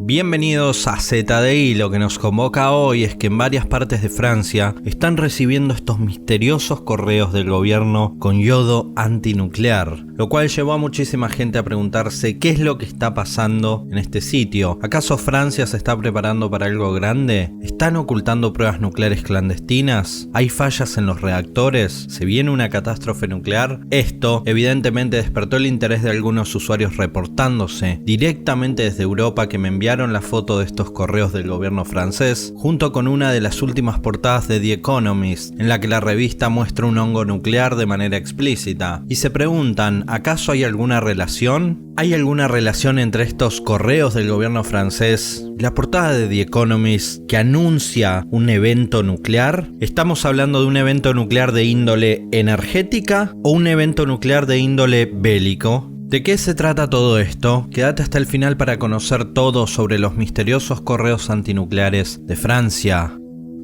Bienvenidos a ZDI. Lo que nos convoca hoy es que en varias partes de Francia están recibiendo estos misteriosos correos del gobierno con yodo antinuclear, lo cual llevó a muchísima gente a preguntarse qué es lo que está pasando en este sitio. ¿Acaso Francia se está preparando para algo grande? ¿Están ocultando pruebas nucleares clandestinas? ¿Hay fallas en los reactores? ¿Se viene una catástrofe nuclear? Esto evidentemente despertó el interés de algunos usuarios reportándose directamente desde Europa, que me enviaron la foto de estos correos del gobierno francés, junto con una de las últimas portadas de The Economist, en la que la revista muestra un hongo nuclear de manera explícita, y se preguntan, ¿acaso hay alguna relación? ¿Hay alguna relación entre estos correos del gobierno francés y la portada de The Economist que anuncia un evento nuclear? ¿Estamos hablando de un evento nuclear de índole energética o un evento nuclear de índole bélico? ¿De qué se trata todo esto? Quédate hasta el final para conocer todo sobre los misteriosos correos antinucleares de Francia.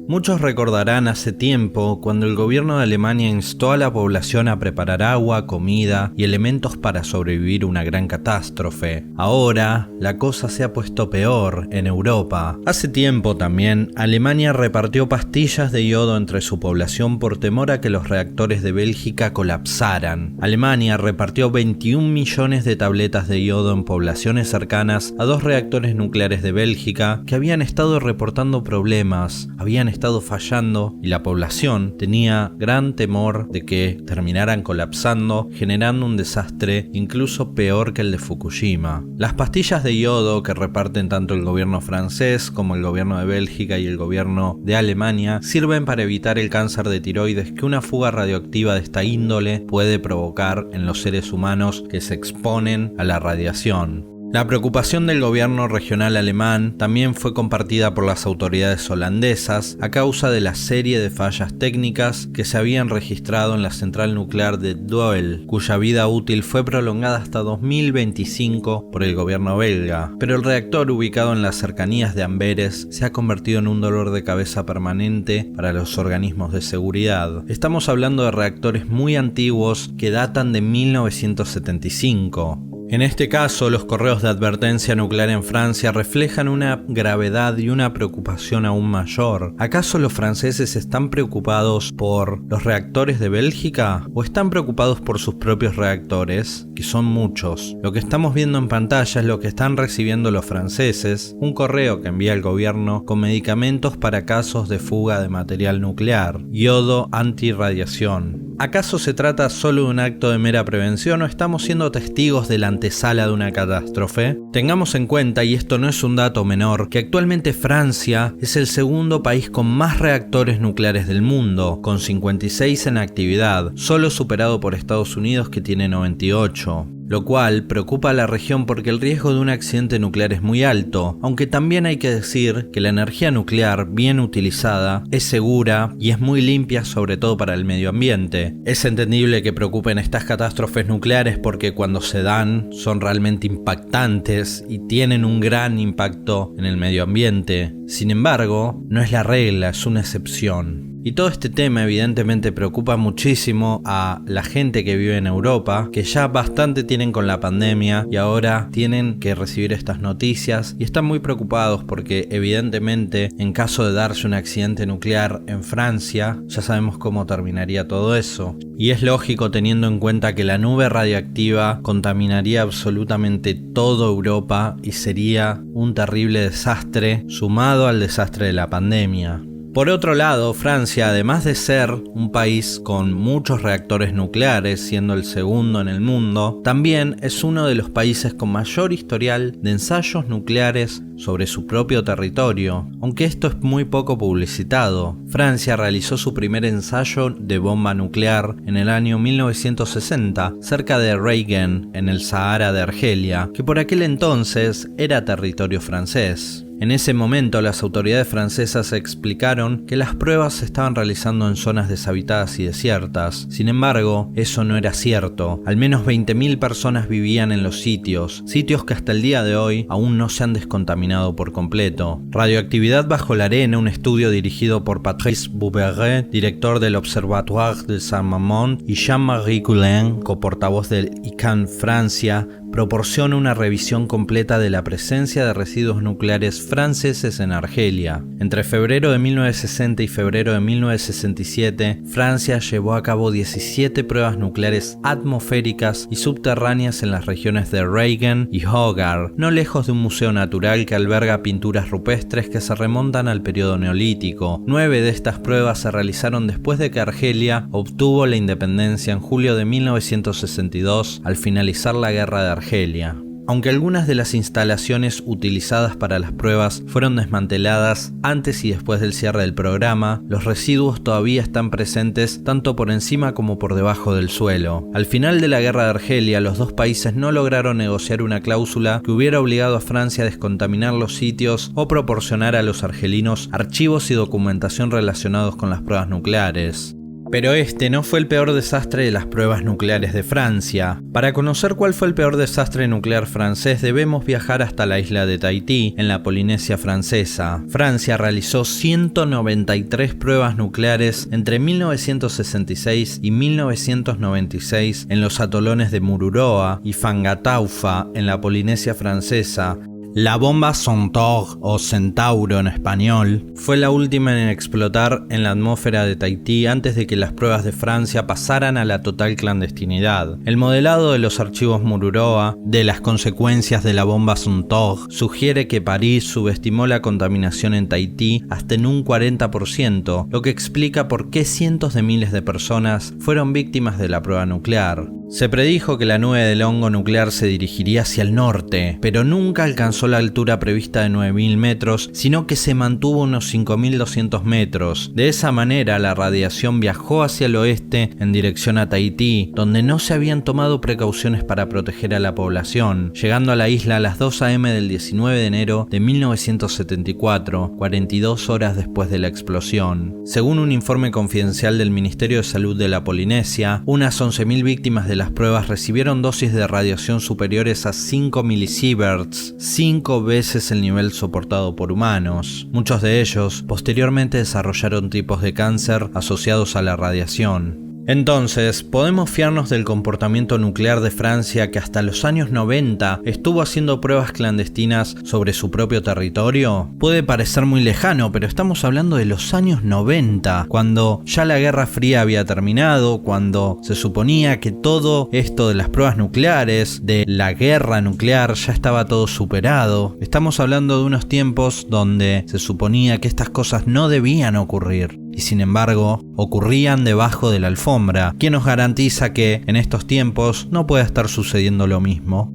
Muchos recordarán hace tiempo cuando el gobierno de Alemania instó a la población a preparar agua, comida y elementos para sobrevivir una gran catástrofe. Ahora, la cosa se ha puesto peor en Europa. Hace tiempo también, Alemania repartió pastillas de yodo entre su población por temor a que los reactores de Bélgica colapsaran. Alemania repartió 21 millones de tabletas de yodo en poblaciones cercanas a 2 reactores nucleares de Bélgica que habían estado reportando problemas, habían estado fallando, y la población tenía gran temor de que terminaran colapsando, generando un desastre incluso peor que el de Fukushima. Las pastillas de yodo que reparten tanto el gobierno francés como el gobierno de Bélgica y el gobierno de Alemania sirven para evitar el cáncer de tiroides que una fuga radioactiva de esta índole puede provocar en los seres humanos que se exponen a la radiación. La preocupación del gobierno regional alemán también fue compartida por las autoridades holandesas a causa de la serie de fallas técnicas que se habían registrado en la central nuclear de Doel, cuya vida útil fue prolongada hasta 2025 por el gobierno belga. Pero el reactor, ubicado en las cercanías de Amberes, se ha convertido en un dolor de cabeza permanente para los organismos de seguridad. Estamos hablando de reactores muy antiguos que datan de 1975. En este caso, los correos de advertencia nuclear en Francia reflejan una gravedad y una preocupación aún mayor. ¿Acaso los franceses están preocupados por los reactores de Bélgica o están preocupados por sus propios reactores, que son muchos? Lo que estamos viendo en pantalla es lo que están recibiendo los franceses, un correo que envía el gobierno con medicamentos para casos de fuga de material nuclear, yodo antirradiación. ¿Acaso se trata solo de un acto de mera prevención o estamos siendo testigos de la antesala de una catástrofe? Tengamos en cuenta, y esto no es un dato menor, que actualmente Francia es el segundo país con más reactores nucleares del mundo, con 56 en actividad, solo superado por Estados Unidos, que tiene 98. Lo cual preocupa a la región porque el riesgo de un accidente nuclear es muy alto, aunque también hay que decir que la energía nuclear bien utilizada es segura y es muy limpia, sobre todo para el medio ambiente. Es entendible que preocupen estas catástrofes nucleares porque cuando se dan son realmente impactantes y tienen un gran impacto en el medio ambiente. Sin embargo, no es la regla, es una excepción. Y todo este tema evidentemente preocupa muchísimo a la gente que vive en Europa, que ya bastante tienen con la pandemia y ahora tienen que recibir estas noticias y están muy preocupados porque evidentemente en caso de darse un accidente nuclear en Francia ya sabemos cómo terminaría todo eso. Y es lógico teniendo en cuenta que la nube radiactiva contaminaría absolutamente toda Europa y sería un terrible desastre sumado al desastre de la pandemia. Por otro lado, Francia, además de ser un país con muchos reactores nucleares, siendo el segundo en el mundo, también es uno de los países con mayor historial de ensayos nucleares sobre su propio territorio, aunque esto es muy poco publicitado. Francia realizó su primer ensayo de bomba nuclear en el año 1960, cerca de Reiguen, en el Sahara de Argelia, que por aquel entonces era territorio francés. En ese momento las autoridades francesas explicaron que las pruebas se estaban realizando en zonas deshabitadas y desiertas. Sin embargo, eso no era cierto. Al menos 20.000 personas vivían en los sitios que hasta el día de hoy aún no se han descontaminado por completo. Radioactividad bajo la arena, un estudio dirigido por Patrice Bouberet, director del Observatoire de Saint-Mamont, y Jean-Marie Coulin, coportavoz del ICAN Francia, proporciona una revisión completa de la presencia de residuos nucleares franceses en Argelia. Entre febrero de 1960 y febrero de 1967, Francia llevó a cabo 17 pruebas nucleares atmosféricas y subterráneas en las regiones de Reagan y Hogar, no lejos de un museo natural que alberga pinturas rupestres que se remontan al periodo neolítico. 9 de estas pruebas se realizaron después de que Argelia obtuvo la independencia en julio de 1962 al finalizar la Guerra de Argelia. Aunque algunas de las instalaciones utilizadas para las pruebas fueron desmanteladas antes y después del cierre del programa, los residuos todavía están presentes tanto por encima como por debajo del suelo. Al final de la Guerra de Argelia, los dos países no lograron negociar una cláusula que hubiera obligado a Francia a descontaminar los sitios o proporcionar a los argelinos archivos y documentación relacionados con las pruebas nucleares. Pero este no fue el peor desastre de las pruebas nucleares de Francia. Para conocer cuál fue el peor desastre nuclear francés debemos viajar hasta la isla de Tahití, en la Polinesia francesa. Francia realizó 193 pruebas nucleares entre 1966 y 1996 en los atolones de Mururoa y Fangataufa, en la Polinesia francesa. La bomba Centaur, o Centauro en español, fue la última en explotar en la atmósfera de Tahití antes de que las pruebas de Francia pasaran a la total clandestinidad. El modelado de los archivos Mururoa de las consecuencias de la bomba Centaur sugiere que París subestimó la contaminación en Tahití hasta en un 40%, lo que explica por qué cientos de miles de personas fueron víctimas de la prueba nuclear. Se predijo que la nube del hongo nuclear se dirigiría hacia el norte, pero nunca alcanzó la altura prevista de 9.000 metros, sino que se mantuvo unos 5.200 metros. De esa manera, la radiación viajó hacia el oeste en dirección a Tahití, donde no se habían tomado precauciones para proteger a la población, llegando a la isla a las 2 a.m. del 19 de enero de 1974, 42 horas después de la explosión. Según un informe confidencial del Ministerio de Salud de la Polinesia, unas 11.000 víctimas de las pruebas recibieron dosis de radiación superiores a 5 milisieverts, 5 veces el nivel soportado por humanos. Muchos de ellos posteriormente desarrollaron tipos de cáncer asociados a la radiación. Entonces, ¿podemos fiarnos del comportamiento nuclear de Francia que hasta los años 90 estuvo haciendo pruebas clandestinas sobre su propio territorio? Puede parecer muy lejano, pero estamos hablando de los años 90, cuando ya la Guerra Fría había terminado, cuando se suponía que todo esto de las pruebas nucleares, de la guerra nuclear, ya estaba todo superado. Estamos hablando de unos tiempos donde se suponía que estas cosas no debían ocurrir. Y sin embargo, ocurrían debajo de la alfombra. ¿Quién nos garantiza que en estos tiempos no pueda estar sucediendo lo mismo?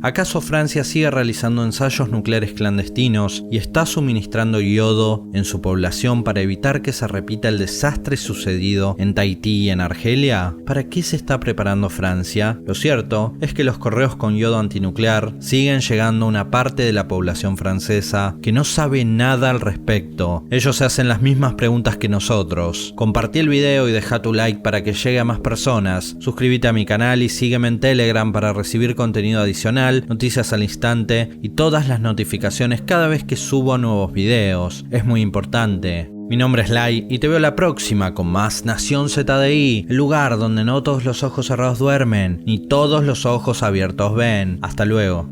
¿Acaso Francia sigue realizando ensayos nucleares clandestinos y está suministrando yodo en su población para evitar que se repita el desastre sucedido en Tahití y en Argelia? ¿Para qué se está preparando Francia? Lo cierto es que los correos con yodo antinuclear siguen llegando a una parte de la población francesa que no sabe nada al respecto. Ellos se hacen las mismas preguntas que nosotros. Compartí el video y deja tu like para que llegue a más personas. Suscríbete a mi canal y sígueme en Telegram para recibir contenido adicional, noticias al instante y todas las notificaciones cada vez que subo nuevos videos. Es muy importante. Mi nombre es Lai y te veo la próxima con más Nación ZDI, el lugar donde no todos los ojos cerrados duermen, ni todos los ojos abiertos ven. Hasta luego.